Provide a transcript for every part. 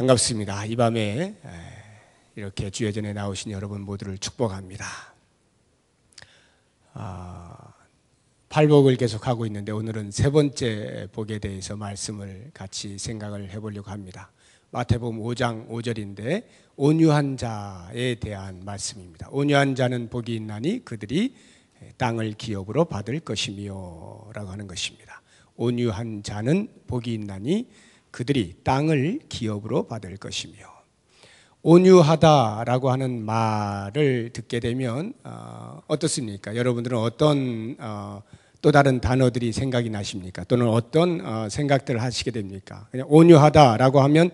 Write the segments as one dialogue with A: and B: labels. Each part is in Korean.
A: 반갑습니다. 이 밤에 이렇게 주의 전에 나오신 여러분 모두를 축복합니다. 팔복을 계속하고 있는데 오늘은 세 번째 복에 대해서 말씀을 같이 생각을 해보려고 합니다. 마태복음 5장 5절인데 온유한 자에 대한 말씀입니다. 온유한 자는 복이 있나니 그들이 땅을 기업으로 받을 것이며 라고 하는 것입니다. 온유한 자는 복이 있나니 그들이 땅을 기업으로 받을 것이며, 온유하다라고 하는 말을 듣게 되면 어떻습니까? 여러분들은 어떤 또 다른 단어들이 생각이 나십니까? 또는 어떤 생각들을 하시게 됩니까? 그냥 온유하다라고 하면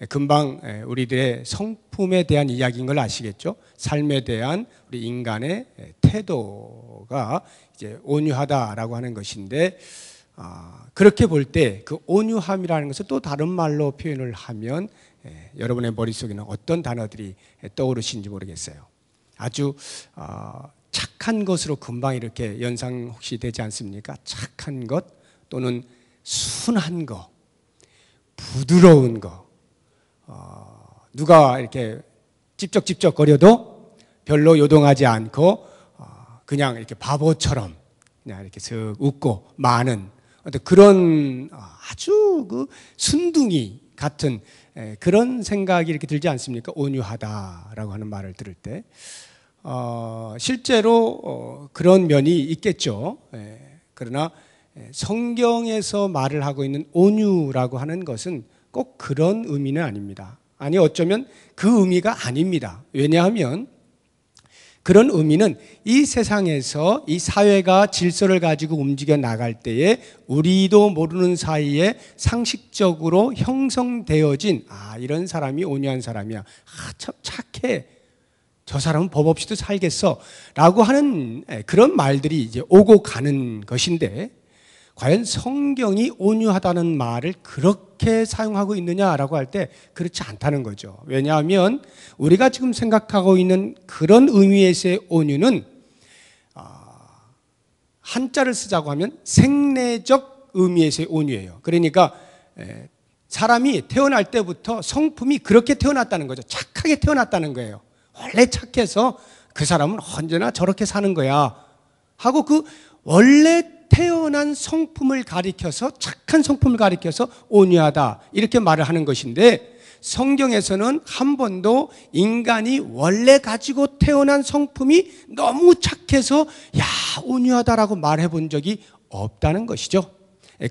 A: 금방 우리들의 성품에 대한 이야기인 걸 아시겠죠? 삶에 대한 우리 인간의 태도가 이제 온유하다라고 하는 것인데, 그렇게 볼 때 그 온유함이라는 것을 또 다른 말로 표현을 하면 여러분의 머릿속에는 어떤 단어들이 떠오르시는지 모르겠어요. 아주 착한 것으로 금방 이렇게 연상 혹시 되지 않습니까? 착한 것 또는 순한 거, 부드러운 거, 누가 이렇게 찝쩍찝쩍거려도 별로 요동하지 않고 그냥 이렇게 바보처럼 그냥 이렇게 슥 웃고 마는 그런 아주 그 순둥이 같은 그런 생각이 이렇게 들지 않습니까? 온유하다라고 하는 말을 들을 때 실제로 그런 면이 있겠죠. 그러나 성경에서 말을 하고 있는 온유라고 하는 것은 꼭 그런 의미는 아닙니다. 아니 어쩌면 그 의미가 아닙니다. 왜냐하면 그런 의미는 이 세상에서 이 사회가 질서를 가지고 움직여 나갈 때에 우리도 모르는 사이에 상식적으로 형성되어진 이런 사람이 온유한 사람이야. 참 착해. 저 사람은 법 없이도 살겠어. 라고 하는 그런 말들이 이제 오고 가는 것인데, 과연 성경이 온유하다는 말을 그렇게 사용하고 있느냐라고 할 때 그렇지 않다는 거죠. 왜냐하면 우리가 지금 생각하고 있는 그런 의미에서의 온유는 한자를 쓰자고 하면 생내적 의미에서의 온유예요. 그러니까 사람이 태어날 때부터 성품이 그렇게 태어났다는 거죠. 착하게 태어났다는 거예요. 원래 착해서 그 사람은 언제나 저렇게 사는 거야 하고 그 원래 태어난 성품을 가리켜서, 착한 성품을 가리켜서 온유하다 이렇게 말을 하는 것인데, 성경에서는 한 번도 인간이 원래 가지고 태어난 성품이 너무 착해서 야 온유하다라고 말해 본 적이 없다는 것이죠.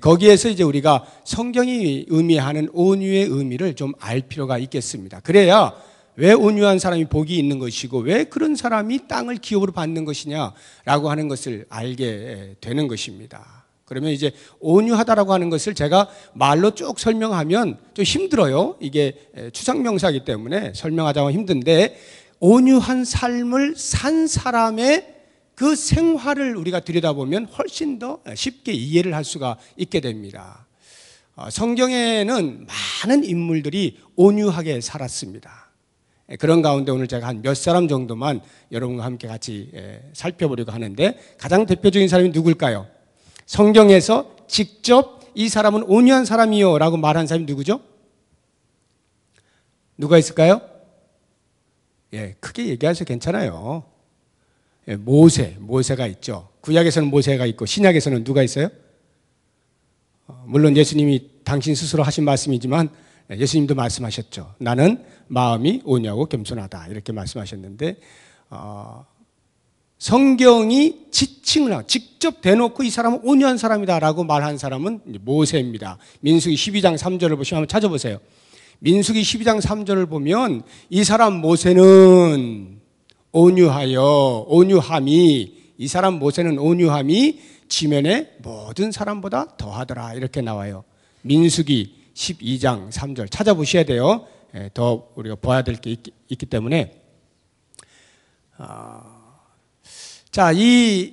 A: 거기에서 이제 우리가 성경이 의미하는 온유의 의미를 좀 알 필요가 있겠습니다. 그래야 왜 온유한 사람이 복이 있는 것이고 왜 그런 사람이 땅을 기업으로 받는 것이냐라고 하는 것을 알게 되는 것입니다. 그러면 이제 온유하다라고 하는 것을 제가 말로 쭉 설명하면 좀 힘들어요. 이게 추상명사이기 때문에 설명하자면 힘든데, 온유한 삶을 산 사람의 그 생활을 우리가 들여다보면 훨씬 더 쉽게 이해를 할 수가 있게 됩니다. 성경에는 많은 인물들이 온유하게 살았습니다. 그런 가운데 오늘 제가 한 몇 사람 정도만 여러분과 함께 같이 살펴보려고 하는데, 가장 대표적인 사람이 누굴까요? 성경에서 직접 이 사람은 온유한 사람이요 라고 말한 사람이 누구죠? 누가 있을까요? 크게 얘기하셔도 괜찮아요. 모세가 있죠. 구약에서는 모세가 있고 신약에서는 누가 있어요? 물론 예수님이 당신 스스로 하신 말씀이지만 예수님도 말씀하셨죠. 나는 마음이 온유하고 겸손하다 이렇게 말씀하셨는데, 성경이 지칭을 하고 직접 대놓고 이 사람은 온유한 사람이다 라고 말한 사람은 모세입니다. 민수기 12장 3절을 보시면 한번 찾아보세요. 민수기 12장 3절을 보면 이 사람 모세는 이 사람 모세는 온유함이 지면의 모든 사람보다 더하더라 이렇게 나와요. 민수기 12장 3절 찾아보셔야 돼요. 더 우리가 봐야 될 게 있기 때문에. 자, 이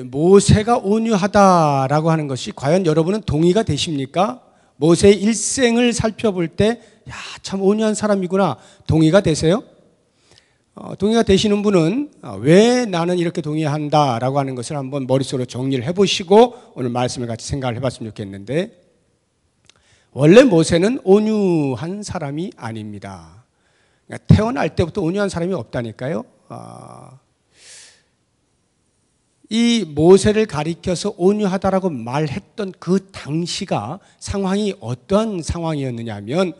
A: 모세가 온유하다라고 하는 것이 과연 여러분은 동의가 되십니까? 모세의 일생을 살펴볼 때 참 온유한 사람이구나 동의가 되세요? 동의가 되시는 분은 왜 나는 이렇게 동의한다라고 하는 것을 한번 머릿속으로 정리를 해보시고 오늘 말씀을 같이 생각을 해봤으면 좋겠는데, 원래 모세는 온유한 사람이 아닙니다. 그러니까 태어날 때부터 온유한 사람이 없다니까요. 이 모세를 가리켜서 온유하다라고 말했던 그 당시가 상황이 어떤 상황이었느냐 하면,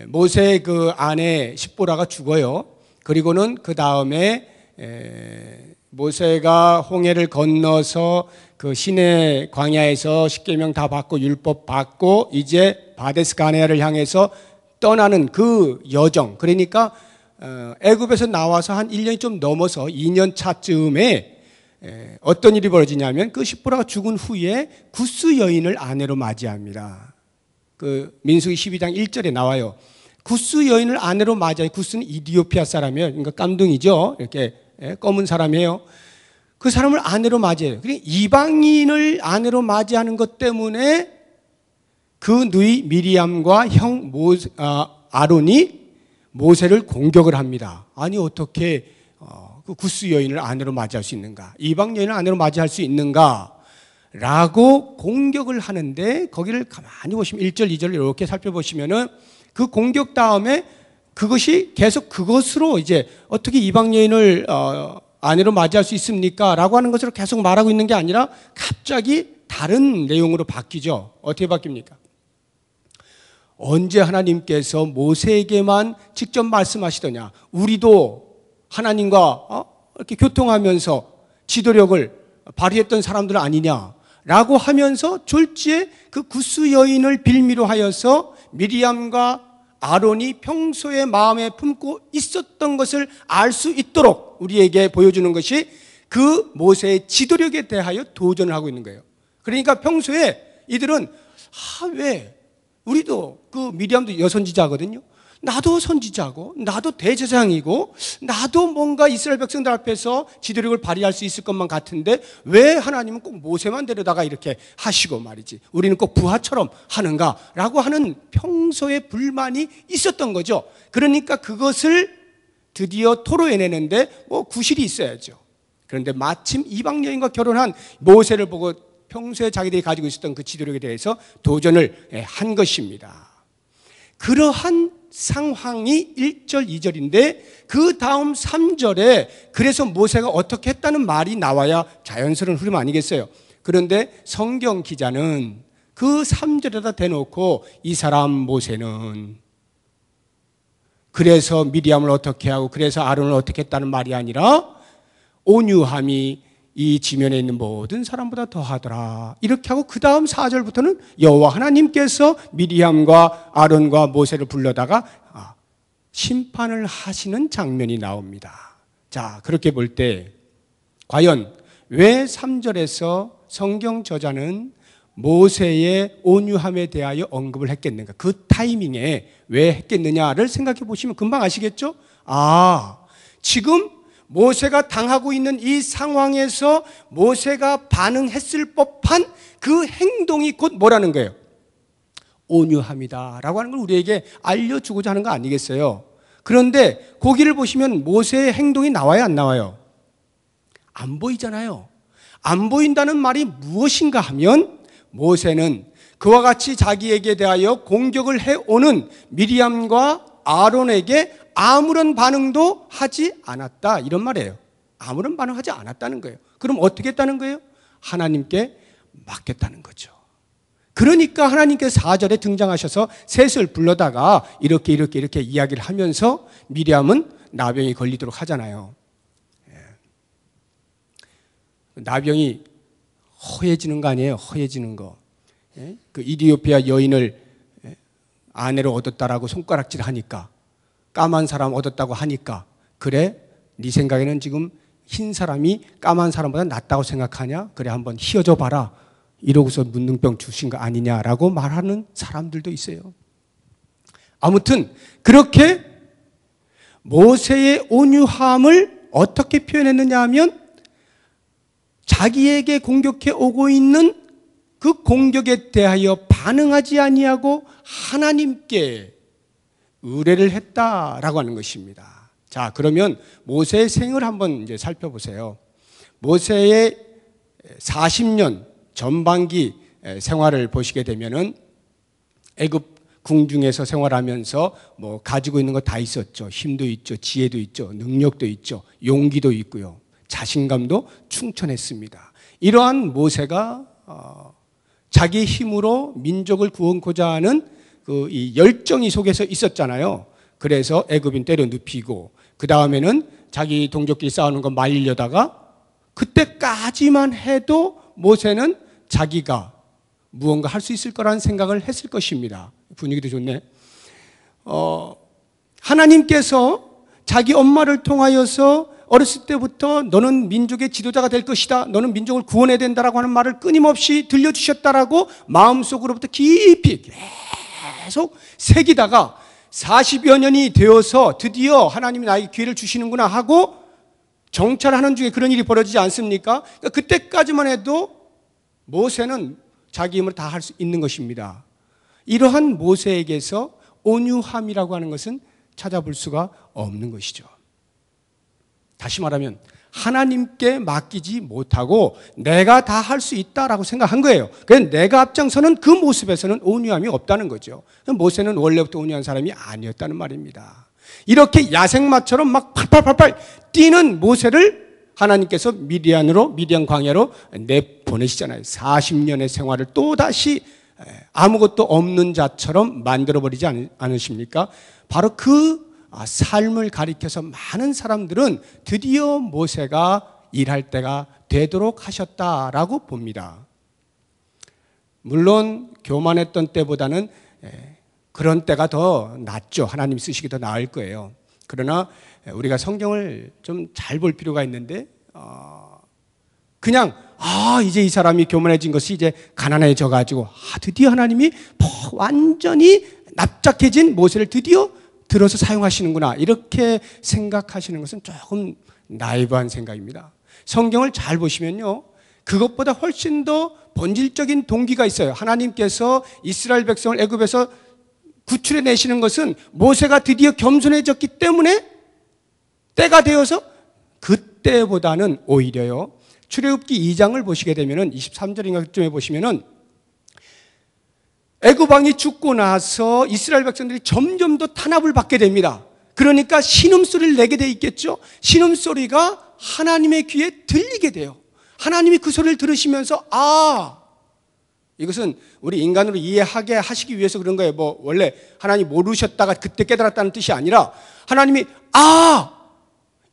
A: 모세 그 아내 십보라가 죽어요. 그리고는 그 다음에 모세가 홍해를 건너서 그 시내 광야에서 십계명 다 받고 율법 받고 이제 바데스 가네아를 향해서 떠나는 그 여정, 그러니까 애굽에서 나와서 한 1년이 좀 넘어서 2년 차쯤에 어떤 일이 벌어지냐면, 그 십보라가 죽은 후에 구스 여인을 아내로 맞이합니다. 그 민수기 12장 1절에 나와요. 구스 여인을 아내로 맞이해요. 구스는 이디오피아 사람이에요. 그러니까 깜둥이죠. 이렇게 검은 사람이에요. 그 사람을 아내로 맞이해요. 그러니까 이방인을 아내로 맞이하는 것 때문에 그 누이 미리암과 형 아론이 모세를 공격을 합니다. 아니 어떻게 그 구스 여인을 아내로 맞이할 수 있는가? 이방 여인을 아내로 맞이할 수 있는가? 라고 공격을 하는데, 거기를 가만히 보시면 1절, 2절을 이렇게 살펴보시면은 그 공격 다음에 그것이 계속 그것으로 이제 어떻게 이방 여인을 아내로 맞이할 수 있습니까? 라고 하는 것으로 계속 말하고 있는 게 아니라 갑자기 다른 내용으로 바뀌죠. 어떻게 바뀝니까? 언제 하나님께서 모세에게만 직접 말씀하시더냐? 우리도 하나님과 이렇게 교통하면서 지도력을 발휘했던 사람들 아니냐라고 하면서 졸지에 그 구스 여인을 빌미로 하여서 미리암과 아론이 평소에 마음에 품고 있었던 것을 알 수 있도록 우리에게 보여주는 것이 그 모세의 지도력에 대하여 도전을 하고 있는 거예요. 그러니까 평소에 이들은 왜 우리도 그 미리암도 여선지자거든요. 나도 선지자고 나도 대제사장이고 나도 뭔가 이스라엘 백성들 앞에서 지도력을 발휘할 수 있을 것만 같은데 왜 하나님은 꼭 모세만 데려다가 이렇게 하시고 말이지 우리는 꼭 부하처럼 하는가라고 하는 평소의 불만이 있었던 거죠. 그러니까 그것을 드디어 토로해내는데 구실이 있어야죠. 그런데 마침 이방 여인과 결혼한 모세를 보고 평소에 자기들이 가지고 있었던 그 지도력에 대해서 도전을 한 것입니다. 그러한 상황이 1절, 2절인데 그 다음 3절에 그래서 모세가 어떻게 했다는 말이 나와야 자연스러운 흐름 아니겠어요? 그런데 성경 기자는 그 3절에다 대놓고 이 사람 모세는 그래서 미리암을 어떻게 하고 그래서 아론을 어떻게 했다는 말이 아니라 온유함이 이 지면에 있는 모든 사람보다 더하더라 이렇게 하고 그 다음 4절부터는 여호와 하나님께서 미리암과 아론과 모세를 불러다가 심판을 하시는 장면이 나옵니다. 자, 그렇게 볼 때 과연 왜 3절에서 성경 저자는 모세의 온유함에 대하여 언급을 했겠는가? 그 타이밍에 왜 했겠느냐를 생각해 보시면 금방 아시겠죠? 지금 모세가 당하고 있는 이 상황에서 모세가 반응했을 법한 그 행동이 곧 뭐라는 거예요? 온유함이다 라고 하는 걸 우리에게 알려주고자 하는 거 아니겠어요? 그런데 거기를 보시면 모세의 행동이 나와요, 안 나와요? 안 보이잖아요. 안 보인다는 말이 무엇인가 하면 모세는 그와 같이 자기에게 대하여 공격을 해오는 미리암과 아론에게 아무런 반응도 하지 않았다 이런 말이에요. 아무런 반응하지 않았다는 거예요. 그럼 어떻게 했다는 거예요? 하나님께 맡겼다는 거죠. 그러니까 하나님께서 4절에 등장하셔서 셋을 불러다가 이렇게 이야기를 하면서 미리암은 나병이 걸리도록 하잖아요. 나병이 허해지는 거 아니에요? 허해지는 거. 그 이디오피아 여인을 아내로 얻었다라고 손가락질 하니까 까만 사람 얻었다고 하니까 그래? 네 생각에는 지금 흰 사람이 까만 사람보다 낫다고 생각하냐? 그래 한번 희어져 봐라. 이러고서 문둥병 주신 거 아니냐라고 말하는 사람들도 있어요. 아무튼 그렇게 모세의 온유함을 어떻게 표현했느냐 하면 자기에게 공격해 오고 있는 그 공격에 대하여 반응하지 아니하고 하나님께 의뢰를 했다라고 하는 것입니다. 자, 그러면 모세의 생을 한번 이제 살펴보세요. 모세의 40년 전반기 생활을 보시게 되면은 애굽 궁중에서 생활하면서 뭐 가지고 있는 거 다 있었죠. 힘도 있죠. 지혜도 있죠. 능력도 있죠. 용기도 있고요. 자신감도 충천했습니다. 이러한 모세가 자기 힘으로 민족을 구원코자 하는 이 열정이 속에서 있었잖아요. 그래서 애굽인 때려 눕히고 그 다음에는 자기 동족끼리 싸우는 거 말리려다가 그때까지만 해도 모세는 자기가 무언가 할 수 있을 거라는 생각을 했을 것입니다. 분위기도 좋네. 하나님께서 자기 엄마를 통하여서 어렸을 때부터 너는 민족의 지도자가 될 것이다. 너는 민족을 구원해야 된다라고 하는 말을 끊임없이 들려주셨다라고 마음속으로부터 깊이 계속 새기다가 40여 년이 되어서 드디어 하나님이 나에게 기회를 주시는구나 하고 정찰하는 중에 그런 일이 벌어지지 않습니까? 그러니까 그때까지만 해도 모세는 자기 힘으로 다 할 수 있는 것입니다. 이러한 모세에게서 온유함이라고 하는 것은 찾아볼 수가 없는 것이죠. 다시 말하면 하나님께 맡기지 못하고 내가 다 할 수 있다라고 생각한 거예요. 그래서 내가 앞장서는 그 모습에서는 온유함이 없다는 거죠. 모세는 원래부터 온유한 사람이 아니었다는 말입니다. 이렇게 야생마처럼 막 팔팔팔팔 뛰는 모세를 하나님께서 미디안 광야로 내보내시잖아요. 40년의 생활을 또다시 아무것도 없는 자처럼 만들어버리지 않으십니까? 바로 그 삶을 가리켜서 많은 사람들은 드디어 모세가 일할 때가 되도록 하셨다라고 봅니다. 물론 교만했던 때보다는 그런 때가 더 낫죠. 하나님 쓰시기 더 나을 거예요. 그러나 우리가 성경을 좀 잘 볼 필요가 있는데 그냥 이제 이 사람이 교만해진 것이 이제 가난해져 가지고 드디어 하나님이 완전히 납작해진 모세를 드디어 들어서 사용하시는구나 이렇게 생각하시는 것은 조금 나이브한 생각입니다. 성경을 잘 보시면요, 그것보다 훨씬 더 본질적인 동기가 있어요. 하나님께서 이스라엘 백성을 애굽에서 구출해 내시는 것은 모세가 드디어 겸손해졌기 때문에 때가 되어서 그때보다는 오히려요, 출애굽기 2장을 보시게 되면은 23절인가 그쯤에 보시면은 애굽 왕이 죽고 나서 이스라엘 백성들이 점점 더 탄압을 받게 됩니다. 그러니까 신음소리를 내게 돼 있겠죠. 신음소리가 하나님의 귀에 들리게 돼요. 하나님이 그 소리를 들으시면서 이것은 우리 인간으로 이해하게 하시기 위해서 그런 거예요. 뭐 원래 하나님 모르셨다가 그때 깨달았다는 뜻이 아니라 하나님이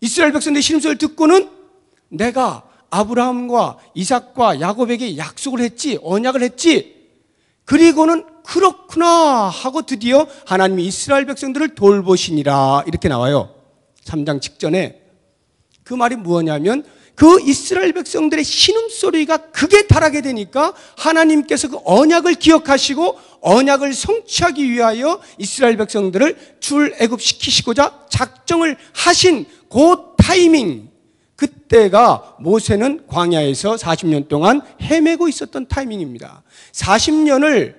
A: 이스라엘 백성들의 신음소리를 듣고는 내가 아브라함과 이삭과 야곱에게 약속을 했지, 언약을 했지, 그리고는 그렇구나 하고 드디어 하나님이 이스라엘 백성들을 돌보시니라 이렇게 나와요. 3장 직전에. 그 말이 무엇냐면 그 이스라엘 백성들의 신음소리가 극에 달하게 되니까 하나님께서 그 언약을 기억하시고 언약을 성취하기 위하여 이스라엘 백성들을 출애굽시키시고자 작정을 하신 그 타이밍, 그때가 모세는 광야에서 40년 동안 헤매고 있었던 타이밍입니다. 40년을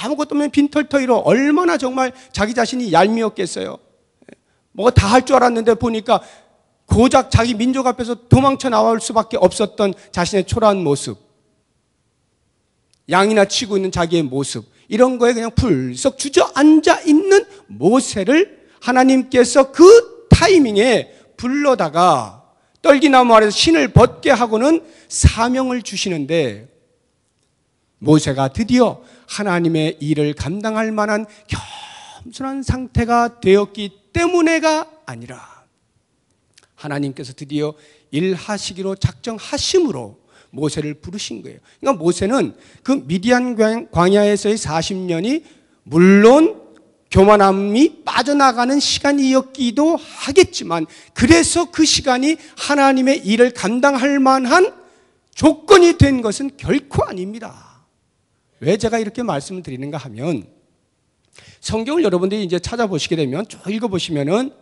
A: 아무것도 없는 빈털터리로 얼마나 정말 자기 자신이 얄미웠겠어요. 뭐가 다 할 줄 알았는데 보니까 고작 자기 민족 앞에서 도망쳐 나올 수밖에 없었던 자신의 초라한 모습, 양이나 치고 있는 자기의 모습, 이런 거에 그냥 불썩 주저앉아 있는 모세를 하나님께서 그 타이밍에 불러다가 떨기나무 아래서 신을 벗게 하고는 사명을 주시는데, 모세가 드디어 하나님의 일을 감당할 만한 겸손한 상태가 되었기 때문에가 아니라 하나님께서 드디어 일하시기로 작정하심으로 모세를 부르신 거예요. 그러니까 모세는 그 미디안 광야에서의 40년이 물론 교만함이 빠져나가는 시간이었기도 하겠지만, 그래서 그 시간이 하나님의 일을 감당할 만한 조건이 된 것은 결코 아닙니다. 왜 제가 이렇게 말씀을 드리는가 하면, 성경을 여러분들이 이제 찾아보시게 되면 쭉 읽어보시면은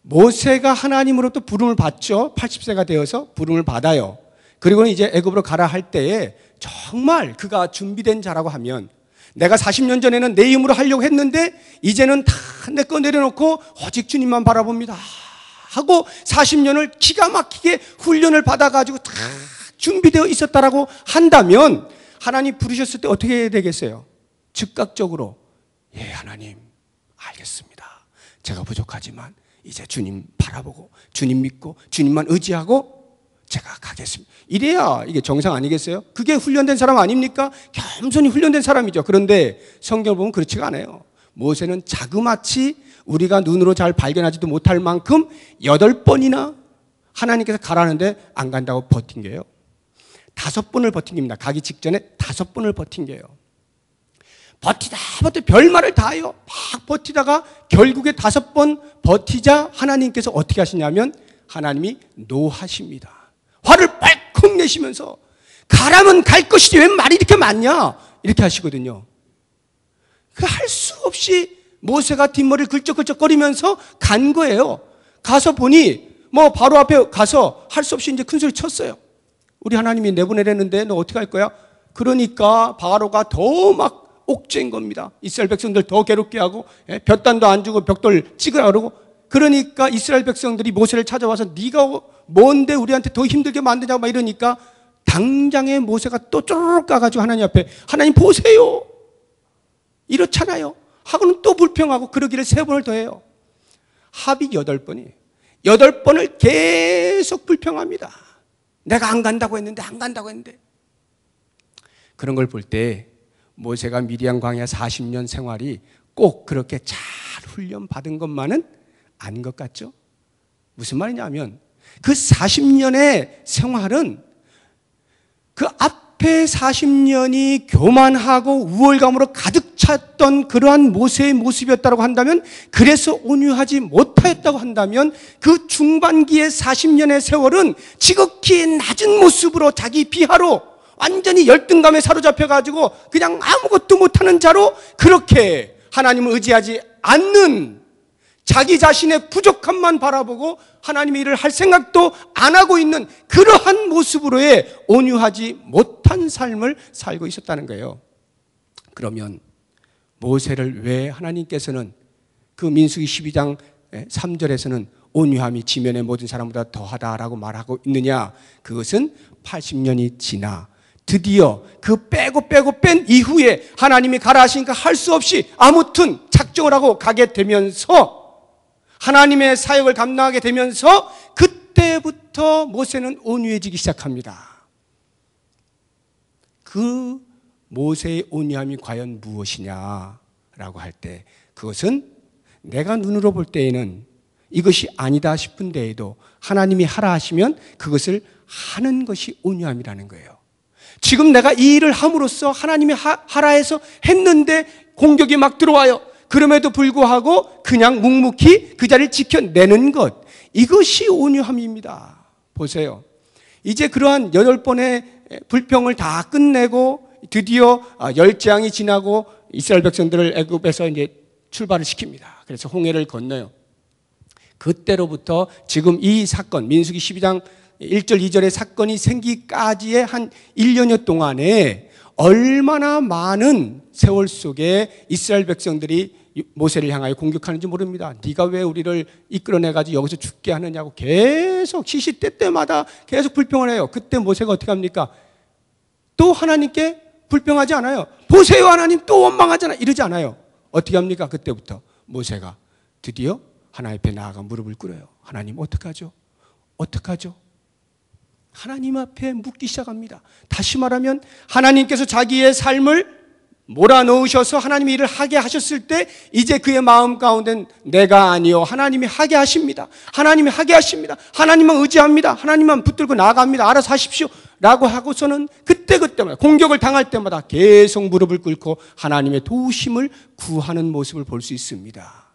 A: 모세가 하나님으로부터 부름을 받죠. 80세가 되어서 부름을 받아요. 그리고는 이제 애굽으로 가라 할 때에 정말 그가 준비된 자라고 하면, 내가 40년 전에는 내 힘으로 하려고 했는데 이제는 다 내 거 내려놓고 오직 주님만 바라봅니다 하고 40년을 기가 막히게 훈련을 받아가지고 다 준비되어 있었다라고 한다면 하나님 부르셨을 때 어떻게 되겠어요? 즉각적으로 예, 하나님 알겠습니다. 제가 부족하지만 이제 주님 바라보고 주님 믿고 주님만 의지하고 제가 가겠습니다. 이래야 이게 정상 아니겠어요? 그게 훈련된 사람 아닙니까? 겸손히 훈련된 사람이죠. 그런데 성경을 보면 그렇지가 않아요. 모세는 자그마치 우리가 눈으로 잘 발견하지도 못할 만큼 8번이나 하나님께서 가라는데 안 간다고 버틴 게요. 5번을 버틴 겁니다. 가기 직전에 5번을 버틴 게요. 버티다 별말을 다 해요. 막 버티다가 결국에 5번 버티자 하나님께서 어떻게 하시냐면 하나님이 노하십니다. 화를 뻘컥 내시면서 가라면 갈 것이지 왜 말이 이렇게 많냐 이렇게 하시거든요. 그 할 수 없이 모세가 뒷머리를 긁적긁적거리면서 간 거예요. 가서 보니 뭐 바로 앞에 가서 할 수 없이 이제 큰 소리 쳤어요. 우리 하나님이 내보내려는데 너 어떻게 할 거야? 그러니까 바로가 더 막 옥죄인 겁니다. 이스라엘 백성들 더 괴롭게 하고 볕단도 안 주고 벽돌 찍으라 그러고, 그러니까 이스라엘 백성들이 모세를 찾아와서 네가 뭔데 우리한테 더 힘들게 만드냐고 막 이러니까 당장에 모세가 또 쪼르륵 가가지고 하나님 앞에 하나님 보세요 이렇잖아요 하고는 또 불평하고 그러기를 3번을 더 해요. 합이 8번이에요. 8번을 계속 불평합니다. 내가 안 간다고 했는데 안 간다고 했는데. 그런 걸 볼 때 모세가 미디안 광야 40년 생활이 꼭 그렇게 잘 훈련받은 것만은 아닌 것 같죠? 무슨 말이냐면 그 40년의 생활은 그 앞에 40년이 교만하고 우월감으로 가득 찼던 그러한 모세의 모습이었다고 한다면, 그래서 온유하지 못하였다고 한다면 그 중반기의 40년의 세월은 지극히 낮은 모습으로 자기 비하로 완전히 열등감에 사로잡혀가지고 그냥 아무것도 못하는 자로 그렇게 하나님을 의지하지 않는, 자기 자신의 부족함만 바라보고 하나님의 일을 할 생각도 안 하고 있는 그러한 모습으로의 온유하지 못한 삶을 살고 있었다는 거예요. 그러면 모세를 왜 하나님께서는 그 민수기 12장 3절에서는 온유함이 지면의 모든 사람보다 더하다라고 말하고 있느냐? 그것은 80년이 지나 드디어 그 빼고 뺀 이후에 하나님이 가라 하시니까 할 수 없이 아무튼 작정을 하고 가게 되면서 하나님의 사역을 감당하게 되면서 그때부터 모세는 온유해지기 시작합니다. 그 모세의 온유함이 과연 무엇이냐라고 할 때 그것은 내가 눈으로 볼 때에는 이것이 아니다 싶은 데에도 하나님이 하라 하시면 그것을 하는 것이 온유함이라는 거예요. 지금 내가 이 일을 함으로써 하나님이 하라 해서 했는데 공격이 막 들어와요. 그럼에도 불구하고 그냥 묵묵히 그 자리를 지켜내는 것, 이것이 온유함입니다. 보세요. 이제 그러한 8번의 불평을 다 끝내고 드디어 열재앙이 지나고 이스라엘 백성들을 애굽에서 이제 출발을 시킵니다. 그래서 홍해를 건너요. 그때로부터 지금 이 사건, 민수기 12장 1절 2절의 사건이 생기기까지의 한 1년여 동안에 얼마나 많은 세월 속에 이스라엘 백성들이 모세를 향하여 공격하는지 모릅니다. 네가 왜 우리를 이끌어내가지고 여기서 죽게 하느냐고 계속 시시때때마다 계속 불평을 해요. 그때 모세가 어떻게 합니까? 또 하나님께 불평하지 않아요. 보세요 하나님 또 원망하잖아 이러지 않아요. 어떻게 합니까? 그때부터 모세가 드디어 하나님 앞에 나아가 무릎을 꿇어요. 하나님 어떡하죠? 어떡하죠? 하나님 앞에 묻기 시작합니다. 다시 말하면 하나님께서 자기의 삶을 몰아넣으셔서 하나님이 일을 하게 하셨을 때 이제 그의 마음 가운데는 내가 아니요 하나님이 하게 하십니다. 하나님이 하게 하십니다. 하나님만 의지합니다. 하나님만 붙들고 나아갑니다. 알아서 하십시오 라고 하고서는 그때마다 공격을 당할 때마다 계속 무릎을 꿇고 하나님의 도우심을 구하는 모습을 볼 수 있습니다.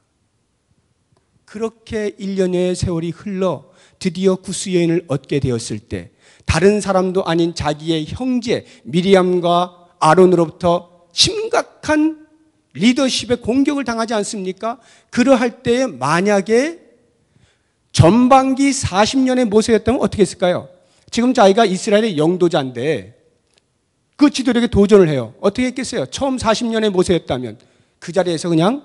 A: 그렇게 1년의 세월이 흘러 드디어 구스여인을 얻게 되었을 때 다른 사람도 아닌 자기의 형제 미리암과 아론으로부터 심각한 리더십의 공격을 당하지 않습니까? 그러할 때에 만약에 전반기 40년의 모세였다면 어떻게 했을까요? 지금 자기가 이스라엘의 영도자인데 그 지도력에 도전을 해요. 어떻게 했겠어요? 처음 40년의 모세였다면 그 자리에서 그냥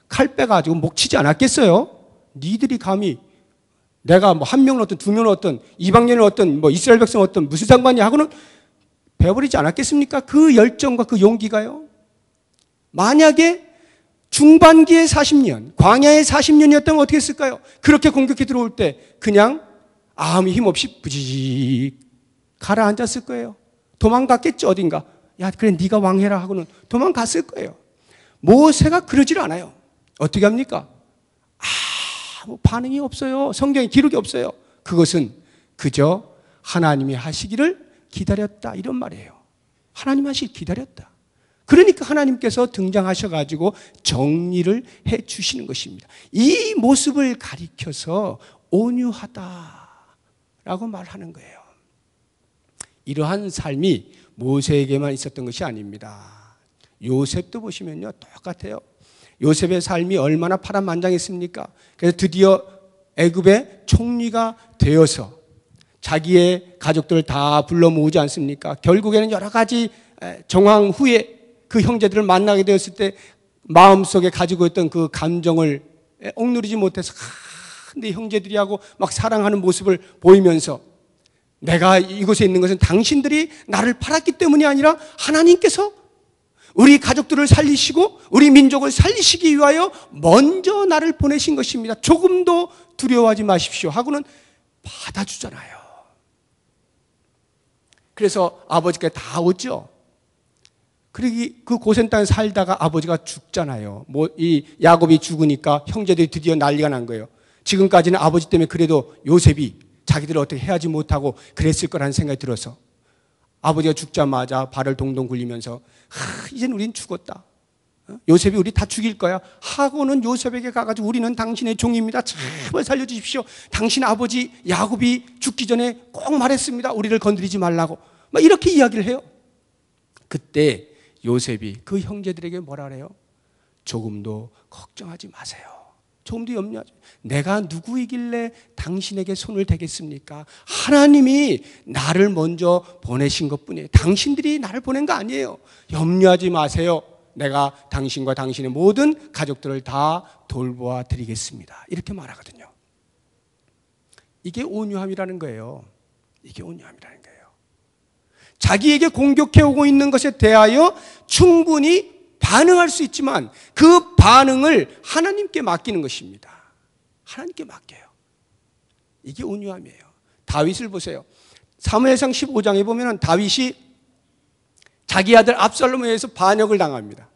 A: 칼 빼가지고 목 치지 않았겠어요? 니들이 감히 내가 뭐 한 명을 어떤 두 명을 어떤 이방인을 어떤 뭐 이스라엘 백성 어떤 무슨 상관이야 하고는 배워버리지 않았겠습니까? 그 열정과 그 용기가요. 만약에 중반기에 40년, 광야의 40년이었다면 어떻게 했을까요? 그렇게 공격해 들어올 때 그냥 아무 힘 없이 부지직 가라앉았을 거예요. 도망갔겠죠, 어딘가. 야, 그래, 네가 왕해라 하고는 도망갔을 거예요. 모세가 그러질 않아요. 어떻게 합니까? 뭐 반응이 없어요. 성경에 기록이 없어요. 그것은 그저 하나님이 하시기를 기다렸다, 이런 말이에요. 하나님 하시길 기다렸다. 그러니까 하나님께서 등장하셔가지고 정리를 해 주시는 것입니다. 이 모습을 가리켜서 온유하다라고 말하는 거예요. 이러한 삶이 모세에게만 있었던 것이 아닙니다. 요셉도 보시면요, 똑같아요. 요셉의 삶이 얼마나 파란만장했습니까? 그래서 드디어 애굽의 총리가 되어서 자기의 가족들을 다 불러 모으지 않습니까? 결국에는 여러 가지 정황 후에 그 형제들을 만나게 되었을 때 마음속에 가지고 있던 그 감정을 억누르지 못해서 내 형제들이 하고 막 사랑하는 모습을 보이면서 내가 이곳에 있는 것은 당신들이 나를 팔았기 때문이 아니라 하나님께서 우리 가족들을 살리시고 우리 민족을 살리시기 위하여 먼저 나를 보내신 것입니다. 조금도 두려워하지 마십시오 하고는 받아주잖아요. 그래서 아버지께 다 오죠. 그리고 그 고센 땅에 살다가 아버지가 죽잖아요. 이 야곱이 죽으니까 형제들이 드디어 난리가 난 거예요. 지금까지는 아버지 때문에 그래도 요셉이 자기들을 어떻게 해하지 못하고 그랬을 거라는 생각이 들어서 아버지가 죽자마자 발을 동동 굴리면서 이제는 우린 죽었다. 요셉이 우리 다 죽일 거야 하고는 요셉에게 가가지고 우리는 당신의 종입니다. 제발 살려주십시오. 당신 아버지 야곱이 죽기 전에 꼭 말했습니다. 우리를 건드리지 말라고. 막 이렇게 이야기를 해요. 그때 요셉이 그 형제들에게 뭐라 그래요? 조금도 걱정하지 마세요. 조금도 염려하지 마세요. 내가 누구이길래 당신에게 손을 대겠습니까? 하나님이 나를 먼저 보내신 것뿐이에요. 당신들이 나를 보낸 거 아니에요. 염려하지 마세요. 내가 당신과 당신의 모든 가족들을 다 돌보아 드리겠습니다. 이렇게 말하거든요. 이게 온유함이라는 거예요. 이게 온유함이라는 거예요. 자기에게 공격해 오고 있는 것에 대하여 충분히 반응할 수 있지만 그 반응을 하나님께 맡기는 것입니다. 하나님께 맡겨요. 이게 온유함이에요. 다윗을 보세요. 사무엘상 15장에 보면 다윗이 자기 아들 압살롬에 의해서 반역을 당합니다.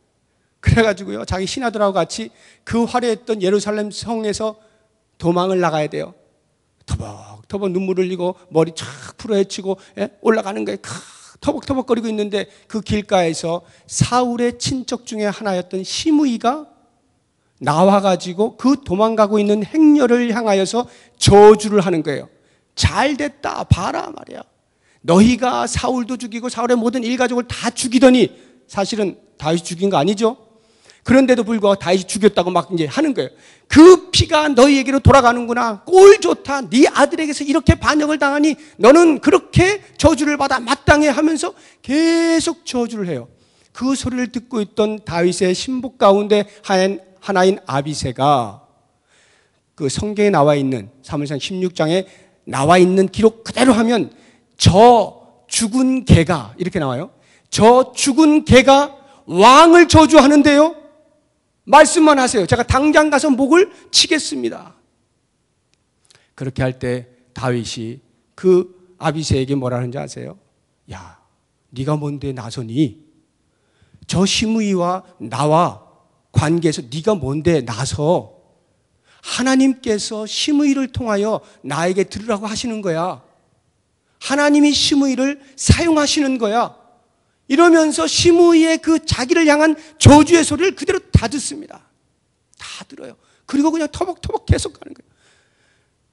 A: 그래가지고요, 자기 신하들하고 같이 그 화려했던 예루살렘 성에서 도망을 나가야 돼요. 터벅터벅 눈물 흘리고 머리 쫙 풀어헤치고 올라가는 거예요. 터벅터벅거리고 있는데 그 길가에서 사울의 친척 중에 하나였던 시므이가 나와가지고 그 도망가고 있는 행렬을 향하여서 저주를 하는 거예요. 잘 됐다 봐라 말이야. 너희가 사울도 죽이고 사울의 모든 일가족을 다 죽이더니 사실은 다윗이 죽인 거 아니죠? 그런데도 불구하고 다윗이 죽였다고 막 이제 하는 거예요. 그 피가 너희에게로 돌아가는구나. 꼴 좋다. 네 아들에게서 이렇게 반역을 당하니 너는 그렇게 저주를 받아 마땅해 하면서 계속 저주를 해요. 그 소리를 듣고 있던 다윗의 신복 가운데 하나인 아비새가 그 성경에 나와 있는 사무엘상 16장에 나와 있는 기록 그대로 하면 저 죽은 개가 이렇게 나와요. 저 죽은 개가 왕을 저주하는데요. 말씀만 하세요. 제가 당장 가서 목을 치겠습니다. 그렇게 할 때 다윗이 그 아비새에게 뭐라 하는지 아세요? 야, 네가 뭔데 나서니? 저 시므이와 나와 관계에서 네가 뭔데 나서? 하나님께서 시므이를 통하여 나에게 들으라고 하시는 거야. 하나님이 시므이를 사용하시는 거야. 이러면서 시므이의 그 자기를 향한 저주의 소리를 그대로 다 듣습니다. 다 들어요. 그리고 그냥 터벅터벅 계속 가는 거예요.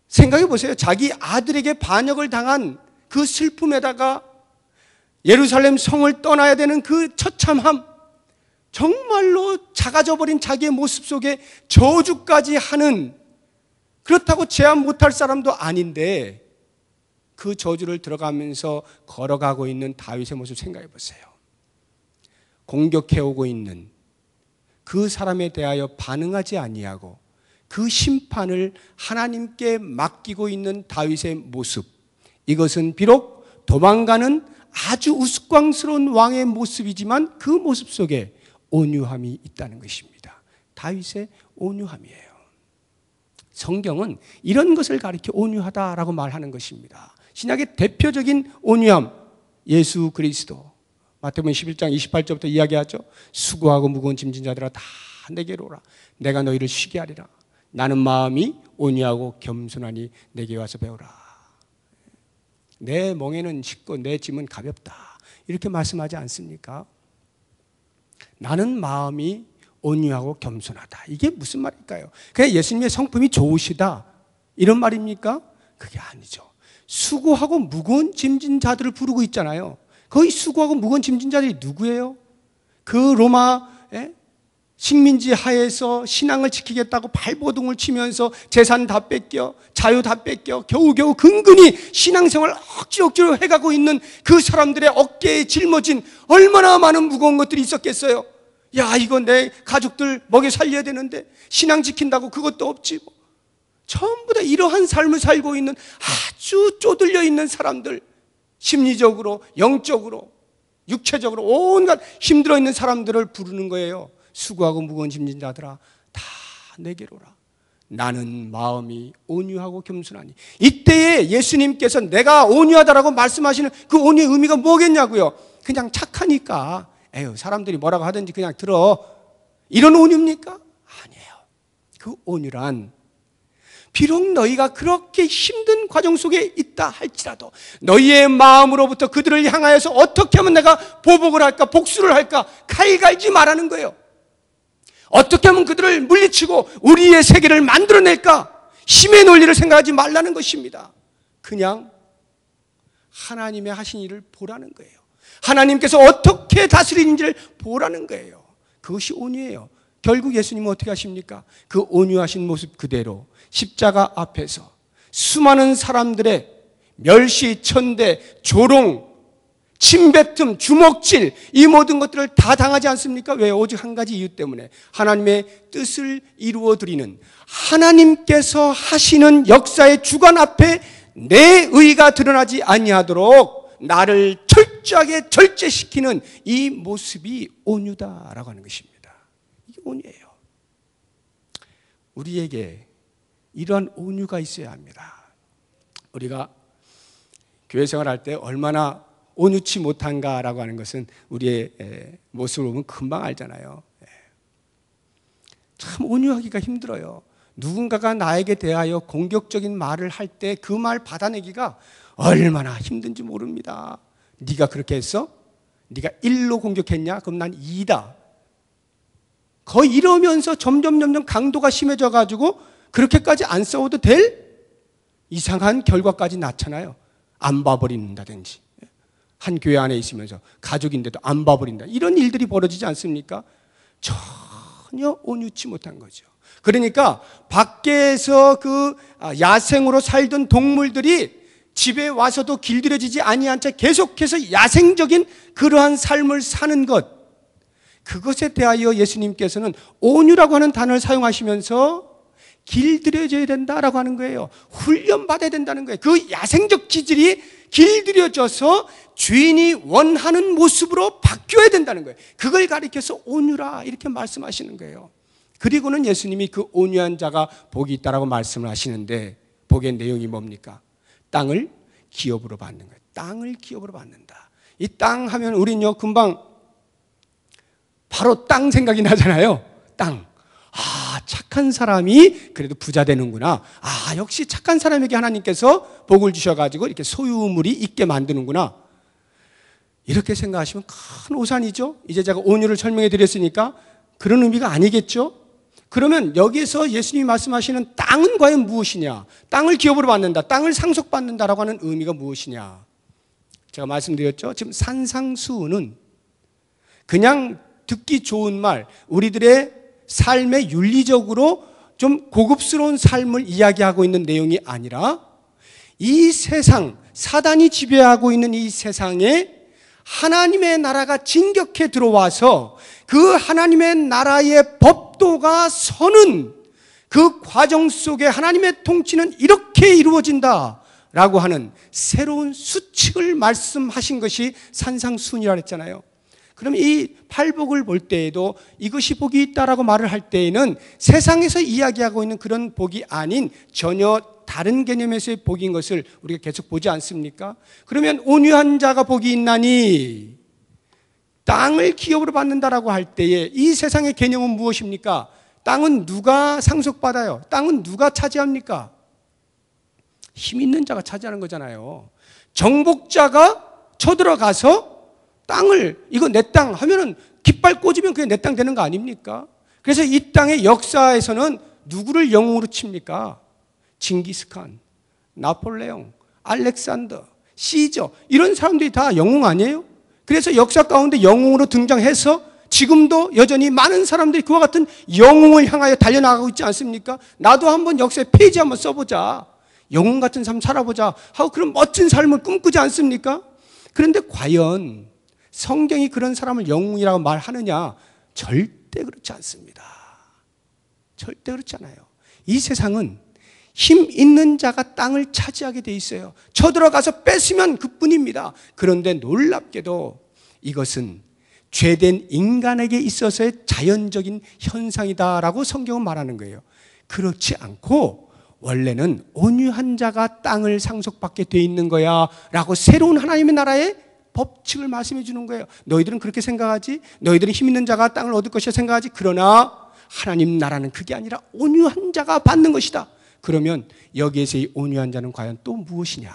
A: 생각해 보세요. 자기 아들에게 반역을 당한 그 슬픔에다가 예루살렘 성을 떠나야 되는 그 처참함, 정말로 작아져 버린 자기의 모습 속에 저주까지 하는, 그렇다고 제한 못할 사람도 아닌데 그 저주를 들어가면서 걸어가고 있는 다윗의 모습 생각해 보세요. 공격해오고 있는 그 사람에 대하여 반응하지 아니하고 그 심판을 하나님께 맡기고 있는 다윗의 모습, 이것은 비록 도망가는 아주 우스꽝스러운 왕의 모습이지만 그 모습 속에 온유함이 있다는 것입니다. 다윗의 온유함이에요. 성경은 이런 것을 가리켜 온유하다라고 말하는 것입니다. 신약의 대표적인 온유함, 예수 그리스도. 마태복음 11장 28절부터 이야기하죠. 수고하고 무거운 짐진 자들아 다 내게로 오라. 내가 너희를 쉬게 하리라. 나는 마음이 온유하고 겸손하니 내게 와서 배우라. 내 멍에는 쉽고 내 짐은 가볍다. 이렇게 말씀하지 않습니까? 나는 마음이 온유하고 겸손하다. 이게 무슨 말일까요? 그냥 예수님의 성품이 좋으시다 이런 말입니까? 그게 아니죠. 수고하고 무거운 짐진 자들을 부르고 있잖아요. 거기 수고하고 무거운 짐진 자들이 누구예요? 그 로마 식민지 하에서 신앙을 지키겠다고 발버둥을 치면서 재산 다 뺏겨, 자유 다 뺏겨, 겨우겨우 근근히 신앙생활을 억지로 해가고 있는 그 사람들의 어깨에 짊어진 얼마나 많은 무거운 것들이 있었겠어요. 야, 이거 내 가족들 먹여 살려야 되는데 신앙 지킨다고 그것도 없지 뭐. 전부 다 이러한 삶을 살고 있는 아주 쪼들려 있는 사람들, 심리적으로, 영적으로, 육체적으로 온갖 힘들어 있는 사람들을 부르는 거예요. 수고하고 무거운 짐진 자들아 다 내게로 오라. 나는 마음이 온유하고 겸손하니. 이때에 예수님께서 내가 온유하다라고 말씀하시는 그 온유의 의미가 뭐겠냐고요? 그냥 착하니까 에휴 사람들이 뭐라고 하든지 그냥 들어, 이런 온유입니까? 아니에요. 그 온유란 비록 너희가 그렇게 힘든 과정 속에 있다 할지라도 너희의 마음으로부터 그들을 향하여서 어떻게 하면 내가 보복을 할까, 복수를 할까 칼 갈지 말라는 거예요. 어떻게 하면 그들을 물리치고 우리의 세계를 만들어낼까, 힘의 논리를 생각하지 말라는 것입니다. 그냥 하나님의 하신 일을 보라는 거예요. 하나님께서 어떻게 다스리는지를 보라는 거예요. 그것이 온유예요. 결국 예수님은 어떻게 하십니까? 그 온유하신 모습 그대로 십자가 앞에서 수많은 사람들의 멸시, 천대, 조롱, 침뱉음, 주먹질, 이 모든 것들을 다 당하지 않습니까? 왜? 오직 한 가지 이유 때문에 하나님의 뜻을 이루어드리는, 하나님께서 하시는 역사의 주관 앞에 내 의가 드러나지 아니하도록 나를 철저하게 절제시키는 이 모습이 온유다라고 하는 것입니다. 이게 온유예요. 우리에게 이러한 온유가 있어야 합니다. 우리가 교회 생활할 때 얼마나 온유치 못한가라고 하는 것은 우리의 모습을 보면 금방 알잖아요. 참 온유하기가 힘들어요. 누군가가 나에게 대하여 공격적인 말을 할 때 그 말 받아내기가 얼마나 힘든지 모릅니다. 네가 그렇게 했어? 네가 1로 공격했냐? 그럼 난 2다. 거의 이러면서 점점 강도가 심해져 가지고 그렇게까지 안 싸워도 될 이상한 결과까지 나타나요. 안 봐버린다든지, 한 교회 안에 있으면서 가족인데도 안 봐버린다, 이런 일들이 벌어지지 않습니까? 전혀 온유치 못한 거죠. 그러니까 밖에서 그 야생으로 살던 동물들이 집에 와서도 길들여지지 아니한 채 계속해서 야생적인 그러한 삶을 사는 것, 그것에 대하여 예수님께서는 온유라고 하는 단어를 사용하시면서 길들여져야 된다라고 하는 거예요. 훈련받아야 된다는 거예요. 그 야생적 기질이 길들여져서 주인이 원하는 모습으로 바뀌어야 된다는 거예요. 그걸 가리켜서 온유라 이렇게 말씀하시는 거예요. 그리고는 예수님이 그 온유한 자가 복이 있다라고 말씀을 하시는데, 복의 내용이 뭡니까? 땅을 기업으로 받는 거예요. 땅을 기업으로 받는다. 이 땅 하면 우린요 금방 바로 땅 생각이 나잖아요. 땅. 아, 착한 사람이 그래도 부자 되는구나. 아, 역시 착한 사람에게 하나님께서 복을 주셔가지고 이렇게 소유물이 있게 만드는구나. 이렇게 생각하시면 큰 오산이죠. 이제 제가 온유를 설명해 드렸으니까 그런 의미가 아니겠죠. 그러면 여기서 예수님이 말씀하시는 땅은 과연 무엇이냐? 땅을 기업으로 받는다, 땅을 상속받는다라고 하는 의미가 무엇이냐? 제가 말씀드렸죠. 지금 산상수훈은 그냥 듣기 좋은 말, 우리들의 삶의 윤리적으로 좀 고급스러운 삶을 이야기하고 있는 내용이 아니라 이 세상, 사단이 지배하고 있는 이 세상에 하나님의 나라가 진격해 들어와서 그 하나님의 나라의 법도가 서는 그 과정 속에 하나님의 통치는 이렇게 이루어진다라고 하는 새로운 수칙을 말씀하신 것이 산상수훈이라고 했잖아요. 그러면 이 팔복을 볼 때에도 이것이 복이 있다라고 말을 할 때에는 세상에서 이야기하고 있는 그런 복이 아닌 전혀 다른 개념에서의 복인 것을 우리가 계속 보지 않습니까? 그러면 온유한 자가 복이 있나니 땅을 기업으로 받는다라고 할 때에 이 세상의 개념은 무엇입니까? 땅은 누가 상속받아요? 땅은 누가 차지합니까? 힘 있는 자가 차지하는 거잖아요. 정복자가 쳐들어가서 땅을 이거 내 땅 하면은 깃발 꽂으면 그게 내 땅 되는 거 아닙니까? 그래서 이 땅의 역사에서는 누구를 영웅으로 칩니까? 징기스칸, 나폴레옹, 알렉산더, 시저 이런 사람들이 다 영웅 아니에요? 그래서 역사 가운데 영웅으로 등장해서 지금도 여전히 많은 사람들이 그와 같은 영웅을 향하여 달려나가고 있지 않습니까? 나도 한번 역사의 페이지 한번 써보자. 영웅 같은 삶 살아보자 하고 그런 멋진 삶을 꿈꾸지 않습니까? 그런데 과연 성경이 그런 사람을 영웅이라고 말하느냐? 절대 그렇지 않습니다. 절대 그렇지 않아요. 이 세상은 힘 있는 자가 땅을 차지하게 돼 있어요. 쳐들어가서 뺏으면 그뿐입니다. 그런데 놀랍게도 이것은 죄된 인간에게 있어서의 자연적인 현상이다라고 성경은 말하는 거예요. 그렇지 않고 원래는 온유한 자가 땅을 상속받게 돼 있는 거야 라고 새로운 하나님의 나라의 법칙을 말씀해 주는 거예요. 너희들은 그렇게 생각하지? 너희들은 힘 있는 자가 땅을 얻을 것이라 생각하지? 그러나 하나님 나라는 그게 아니라 온유한 자가 받는 것이다. 그러면 여기에서 이 온유한 자는 과연 또 무엇이냐?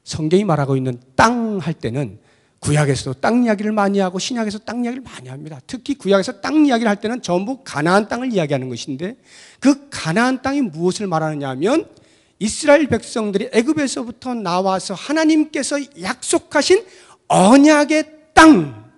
A: 성경이 말하고 있는 땅 할 때는 구약에서도 땅 이야기를 많이 하고 신약에서 땅 이야기를 많이 합니다. 특히 구약에서 땅 이야기를 할 때는 전부 가나안 땅을 이야기하는 것인데 그 가나안 땅이 무엇을 말하느냐 하면 이스라엘 백성들이 애굽에서부터 나와서 하나님께서 약속하신 언약의 땅,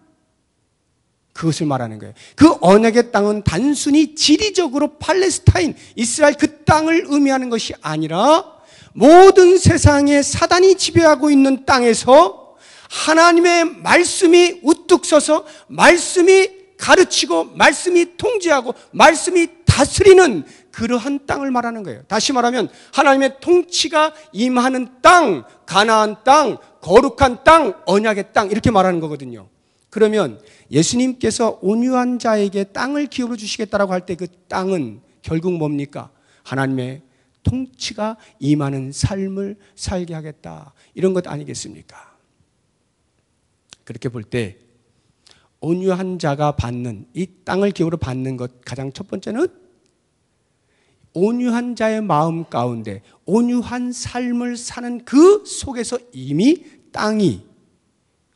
A: 그것을 말하는 거예요. 그 언약의 땅은 단순히 지리적으로 팔레스타인, 이스라엘 그 땅을 의미하는 것이 아니라 모든 세상에 사단이 지배하고 있는 땅에서 하나님의 말씀이 우뚝 서서 말씀이 가르치고 말씀이 통제하고 말씀이 다스리는 그러한 땅을 말하는 거예요. 다시 말하면 하나님의 통치가 임하는 땅, 가나안 땅, 거룩한 땅, 언약의 땅 이렇게 말하는 거거든요. 그러면 예수님께서 온유한 자에게 땅을 기업으로 주시겠다라고 할 때 그 땅은 결국 뭡니까? 하나님의 통치가 임하는 삶을 살게 하겠다 이런 것 아니겠습니까? 그렇게 볼 때 온유한 자가 받는 이 땅을 기업으로 받는 것 가장 첫 번째는 온유한 자의 마음 가운데 온유한 삶을 사는 그 속에서 이미 땅이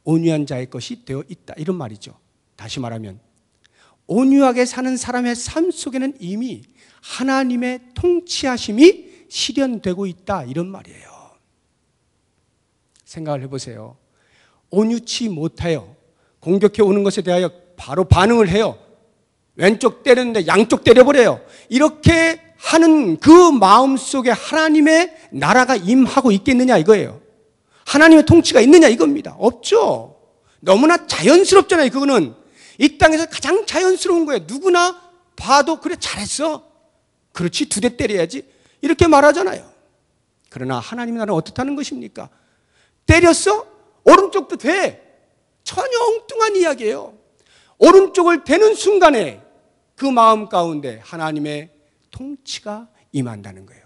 A: 온유한 자의 것이 되어 있다 이런 말이죠. 다시 말하면 온유하게 사는 사람의 삶 속에는 이미 하나님의 통치하심이 실현되고 있다 이런 말이에요. 생각을 해보세요. 온유치 못해요. 공격해 오는 것에 대하여 바로 반응을 해요. 왼쪽 때렸는데 양쪽 때려버려요. 이렇게 하는 그 마음 속에 하나님의 나라가 임하고 있겠느냐 이거예요. 하나님의 통치가 있느냐 이겁니다. 없죠. 너무나 자연스럽잖아요. 그거는 이 땅에서 가장 자연스러운 거예요. 누구나 봐도 그래 잘했어. 그렇지 2대 때려야지. 이렇게 말하잖아요. 그러나 하나님의 나라는 어떻다는 것입니까? 때렸어? 오른쪽도 돼. 전혀 엉뚱한 이야기예요. 오른쪽을 대는 순간에 그 마음 가운데 하나님의 통치가 임한다는 거예요.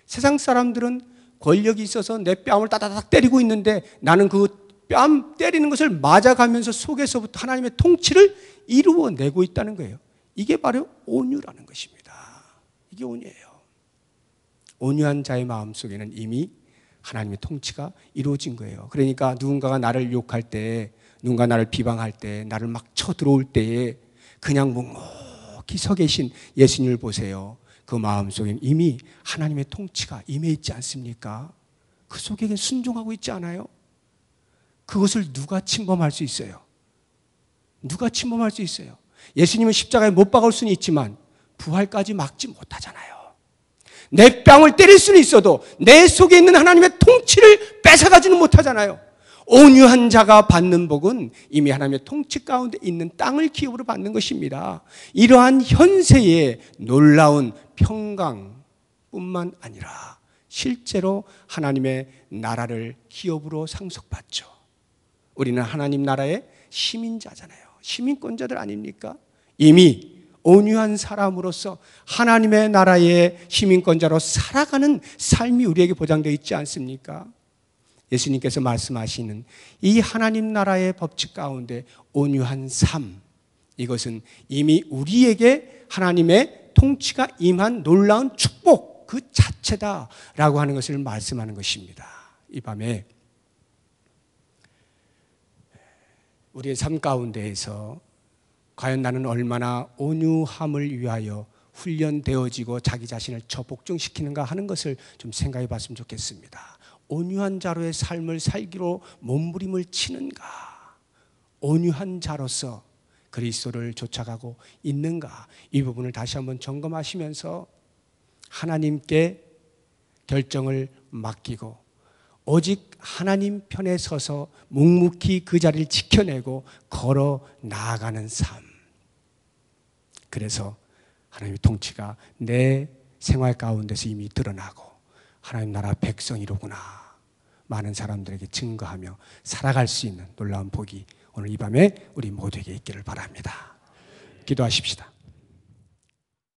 A: 세상 사람들은 권력이 있어서 내 뺨을 따다닥 때리고 있는데 나는 그 뺨 때리는 것을 맞아가면서 속에서부터 하나님의 통치를 이루어내고 있다는 거예요. 이게 바로 온유라는 것입니다. 이게 온유예요. 온유한 자의 마음속에는 이미 하나님의 통치가 이루어진 거예요. 그러니까 누군가가 나를 욕할 때, 누군가 나를 비방할 때, 나를 막 쳐들어올 때에 그냥 묵묵히 서 계신 예수님을 보세요. 그 마음속에 이미 하나님의 통치가 임해 있지 않습니까? 그 속에 순종하고 있지 않아요? 그것을 누가 침범할 수 있어요? 누가 침범할 수 있어요? 예수님은 십자가에 못 박을 수는 있지만 부활까지 막지 못하잖아요. 내 뺨을 때릴 수는 있어도 내 속에 있는 하나님의 통치를 뺏어가지는 못하잖아요. 온유한 자가 받는 복은 이미 하나님의 통치 가운데 있는 땅을 기업으로 받는 것입니다. 이러한 현세의 놀라운 평강뿐만 아니라 실제로 하나님의 나라를 기업으로 상속받죠. 우리는 하나님 나라의 시민자잖아요. 시민권자들 아닙니까? 이미 온유한 사람으로서 하나님의 나라의 시민권자로 살아가는 삶이 우리에게 보장되어 있지 않습니까? 예수님께서 말씀하시는 이 하나님 나라의 법칙 가운데 온유한 삶, 이것은 이미 우리에게 하나님의 통치가 임한 놀라운 축복 그 자체다라고 하는 것을 말씀하는 것입니다. 이 밤에 우리의 삶 가운데에서 과연 나는 얼마나 온유함을 위하여 훈련되어지고 자기 자신을 저복종시키는가 하는 것을 좀 생각해 봤으면 좋겠습니다. 온유한 자로의 삶을 살기로 몸부림을 치는가? 온유한 자로서 그리스도를 쫓아가고 있는가? 이 부분을 다시 한번 점검하시면서 하나님께 결정을 맡기고 오직 하나님 편에 서서 묵묵히 그 자리를 지켜내고 걸어 나아가는 삶. 그래서 하나님의 통치가 내 생활 가운데서 이미 드러나고 하나님 나라 백성이로구나 많은 사람들에게 증거하며 살아갈 수 있는 놀라운 복이 오늘 이 밤에 우리 모두에게 있기를 바랍니다. 기도하십시다.